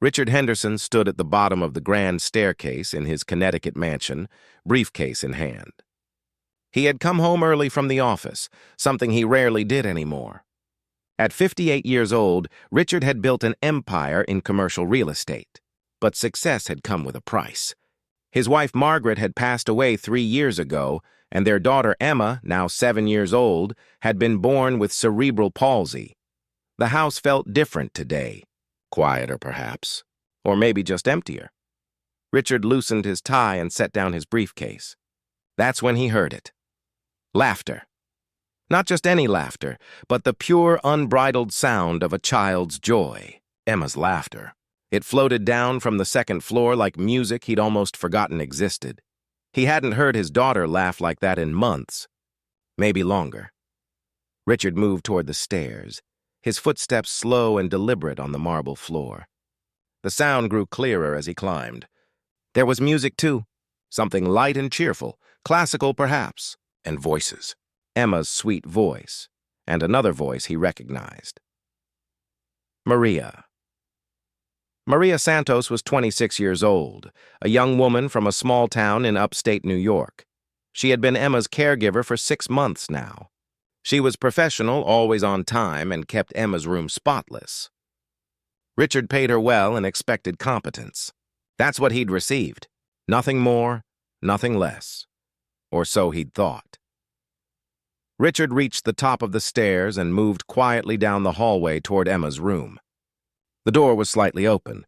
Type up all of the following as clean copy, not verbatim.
Richard Henderson stood at the bottom of the grand staircase in his Connecticut mansion, briefcase in hand. He had come home early from the office, something he rarely did anymore. At 58 years old, Richard had built an empire in commercial real estate. But success had come with a price. His wife Margaret had passed away 3 years ago, and their daughter Emma, now 7 years old, had been born with cerebral palsy. The house felt different today. Quieter, perhaps. Or maybe just emptier. Richard loosened his tie and set down his briefcase. That's when he heard it. Laughter. Not just any laughter, but the pure, unbridled sound of a child's joy. Emma's laughter. It floated down from the second floor like music he'd almost forgotten existed. He hadn't heard his daughter laugh like that in months. Maybe longer. Richard moved toward the stairs, his footsteps slow and deliberate on the marble floor. The sound grew clearer as he climbed. There was music, too. Something light and cheerful, classical perhaps, and voices. Emma's sweet voice, and another voice he recognized. Maria. Maria Santos was 26 years old, a young woman from a small town in upstate New York. She had been Emma's caregiver for 6 months now. She was professional, always on time, and kept Emma's room spotless. Richard paid her well and expected competence. That's what he'd received. Nothing more, nothing less. Or so he'd thought. Richard reached the top of the stairs and moved quietly down the hallway toward Emma's room. The door was slightly open.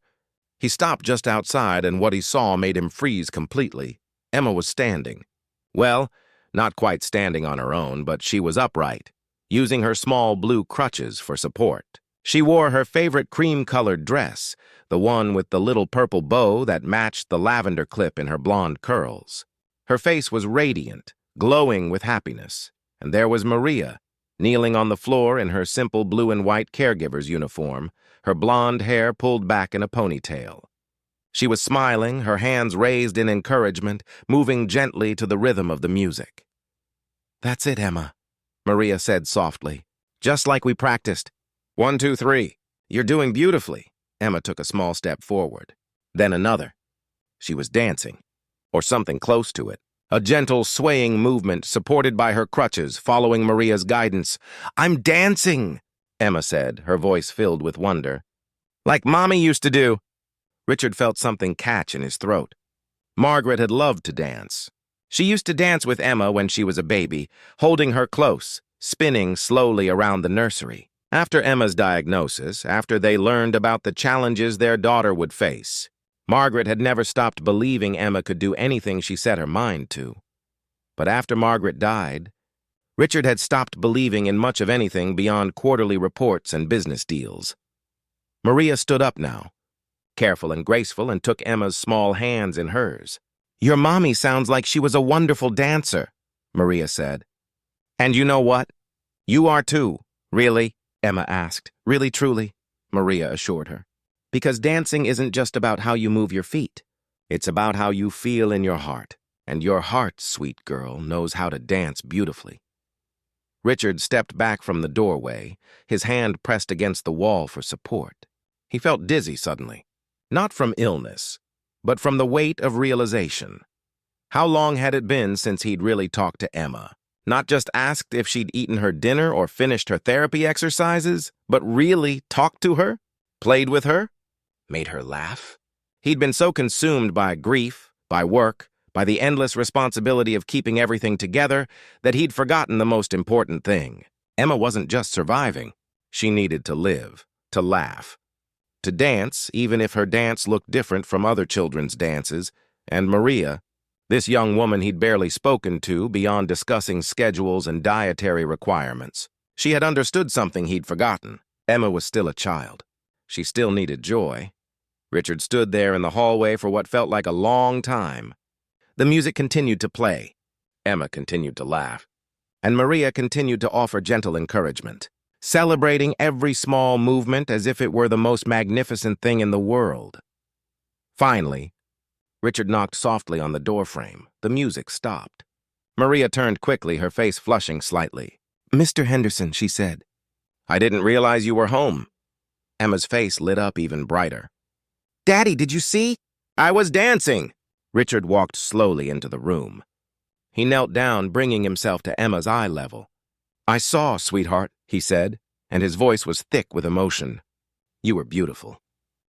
He stopped just outside, and what he saw made him freeze completely. Emma was standing. Well, not quite standing on her own, but she was upright, using her small blue crutches for support. She wore her favorite cream-colored dress, the one with the little purple bow that matched the lavender clip in her blonde curls. Her face was radiant, glowing with happiness, and there was Maria, kneeling on the floor in her simple blue and white caregiver's uniform, her blonde hair pulled back in a ponytail. She was smiling, her hands raised in encouragement, moving gently to the rhythm of the music. "That's it, Emma," Maria said softly. "Just like we practiced. 1, 2, 3. You're doing beautifully." Emma took a small step forward. Then another. She was dancing, or something close to it. A gentle, swaying movement supported by her crutches, following Maria's guidance. "I'm dancing," Emma said, her voice filled with wonder. "Like Mommy used to do." Richard felt something catch in his throat. Margaret had loved to dance. She used to dance with Emma when she was a baby, holding her close, spinning slowly around the nursery. After Emma's diagnosis, after they learned about the challenges their daughter would face, Margaret had never stopped believing Emma could do anything she set her mind to. But after Margaret died, Richard had stopped believing in much of anything beyond quarterly reports and business deals. Maria stood up now, careful and graceful, and took Emma's small hands in hers. "Your mommy sounds like she was a wonderful dancer," Maria said. "And you know what? You are too." "Really?" Emma asked. "Really, truly," Maria assured her. "Because dancing isn't just about how you move your feet. It's about how you feel in your heart. And your heart, sweet girl, knows how to dance beautifully." Richard stepped back from the doorway, his hand pressed against the wall for support. He felt dizzy suddenly, not from illness, but from the weight of realization. How long had it been since he'd really talked to Emma? Not just asked if she'd eaten her dinner or finished her therapy exercises, but really talked to her, played with her, made her laugh? He'd been so consumed by grief, by work, by the endless responsibility of keeping everything together, that he'd forgotten the most important thing. Emma wasn't just surviving. She needed to live, to laugh, to dance, even if her dance looked different from other children's dances. And Maria, this young woman he'd barely spoken to beyond discussing schedules and dietary requirements. She had understood something he'd forgotten. Emma was still a child. She still needed joy. Richard stood there in the hallway for what felt like a long time. The music continued to play. Emma continued to laugh. And Maria continued to offer gentle encouragement, celebrating every small movement as if it were the most magnificent thing in the world. Finally, Richard knocked softly on the doorframe. The music stopped. Maria turned quickly, her face flushing slightly. "Mr. Henderson," she said. "I didn't realize you were home." Emma's face lit up even brighter. Daddy, did you see? I was dancing. Richard walked slowly into the room. He knelt down, bringing himself to Emma's eye level. I saw, sweetheart, he said, and his voice was thick with emotion. You were beautiful.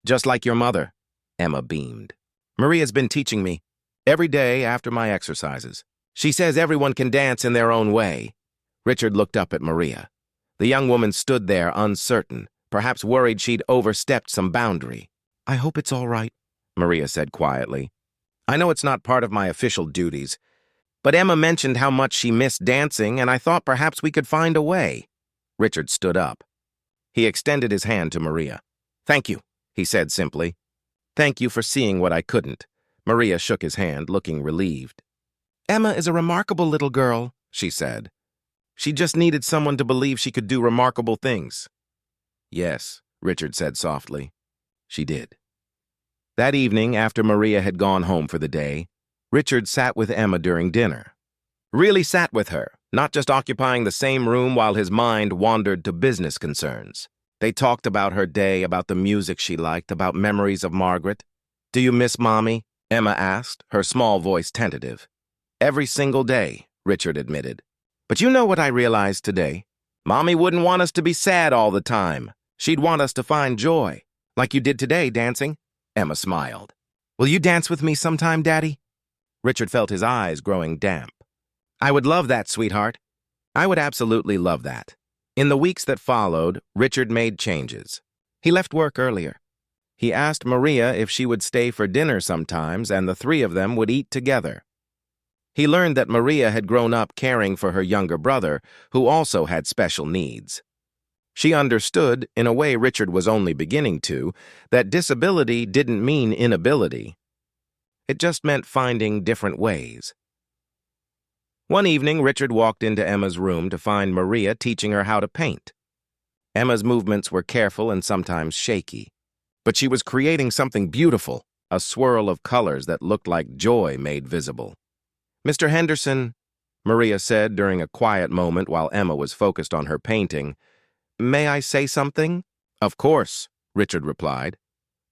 Just like your mother. Emma beamed. Maria's been teaching me every day after my exercises. She says everyone can dance in their own way. Richard looked up at Maria. The young woman stood there uncertain, perhaps worried she'd overstepped some boundary. I hope it's all right, Maria said quietly. I know it's not part of my official duties, but Emma mentioned how much she missed dancing, and I thought perhaps we could find a way. Richard stood up. He extended his hand to Maria. Thank you, he said simply. Thank you for seeing what I couldn't. Maria shook his hand, looking relieved. Emma is a remarkable little girl, she said. She just needed someone to believe she could do remarkable things. Yes, Richard said softly. She did. That evening, after Maria had gone home for the day, Richard sat with Emma during dinner. Really sat with her, not just occupying the same room while his mind wandered to business concerns. They talked about her day, about the music she liked, about memories of Margaret. Do you miss Mommy? Emma asked, her small voice tentative. Every single day, Richard admitted. But you know what I realized today? Mommy wouldn't want us to be sad all the time. She'd want us to find joy, like you did today, dancing. Emma smiled. Will you dance with me sometime, Daddy? Richard felt his eyes growing damp. I would love that, sweetheart. I would absolutely love that. In the weeks that followed, Richard made changes. He left work earlier. He asked Maria if she would stay for dinner sometimes, and the three of them would eat together. He learned that Maria had grown up caring for her younger brother, who also had special needs. She understood, in a way Richard was only beginning to, that disability didn't mean inability. It just meant finding different ways. One evening, Richard walked into Emma's room to find Maria teaching her how to paint. Emma's movements were careful and sometimes shaky, but she was creating something beautiful, a swirl of colors that looked like joy made visible. Mr. Henderson, Maria said during a quiet moment while Emma was focused on her painting, may I say something? Of course, Richard replied.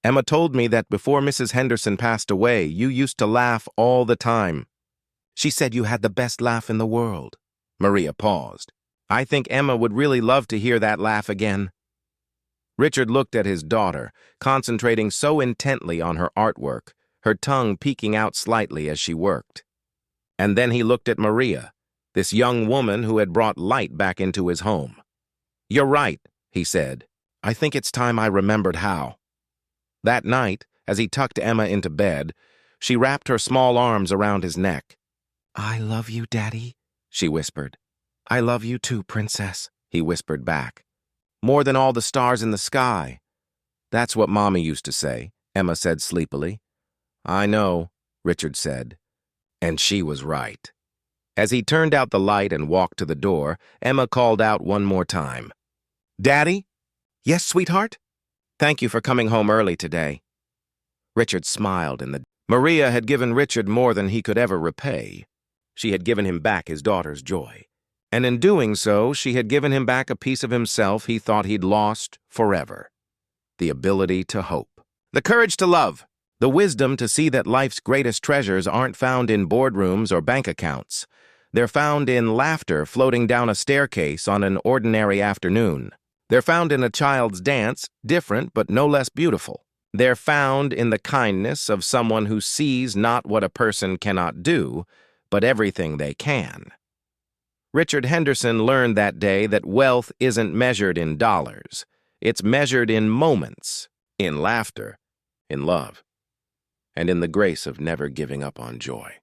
Emma told me that before Mrs. Henderson passed away, you used to laugh all the time. She said you had the best laugh in the world. Maria paused. I think Emma would really love to hear that laugh again. Richard looked at his daughter, concentrating so intently on her artwork, her tongue peeking out slightly as she worked. And then he looked at Maria, this young woman who had brought light back into his home. You're right, he said. I think it's time I remembered how. That night, as he tucked Emma into bed, she wrapped her small arms around his neck. I love you, Daddy, she whispered. I love you too, Princess, he whispered back. More than all the stars in the sky. That's what Mommy used to say, Emma said sleepily. I know, Richard said. And she was right. As he turned out the light and walked to the door, Emma called out one more time. Daddy? Yes, sweetheart? Thank you for coming home early today. Richard smiled Maria had given Richard more than he could ever repay. She had given him back his daughter's joy. And in doing so, she had given him back a piece of himself he thought he'd lost forever. The ability to hope. The courage to love. The wisdom to see that life's greatest treasures aren't found in boardrooms or bank accounts. They're found in laughter floating down a staircase on an ordinary afternoon. They're found in a child's dance, different but no less beautiful. They're found in the kindness of someone who sees not what a person cannot do, but everything they can. Richard Henderson learned that day that wealth isn't measured in dollars. It's measured in moments, in laughter, in love, and in the grace of never giving up on joy.